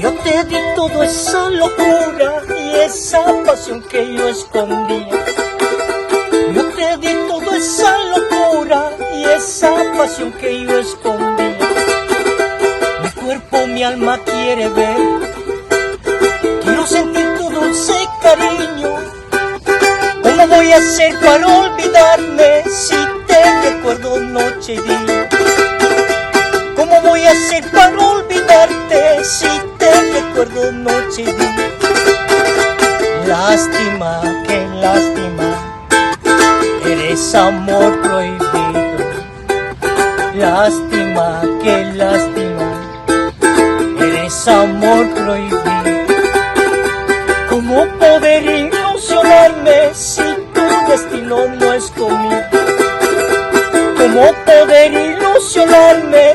Yo te di toda esa locura y esa pasión que yo escondía. Yo te di toda esa locura y esa pasión que yo escondía. Mi cuerpo, mi alma quiere ver. Quiero sentir tu dulce cariño. ¿Cómo voy a hacer para olvidarme si te recuerdo noche y día? ¿Cómo voy a hacer para olvidarte si te recuerdo noche y día? Lástima, qué lástima, eres amor prohibido. Lástima, qué lástima, eres amor prohibido. ¿Cómo poder ilusionarme si tu destino no es conmigo? ¿Cómo poder ilusionarme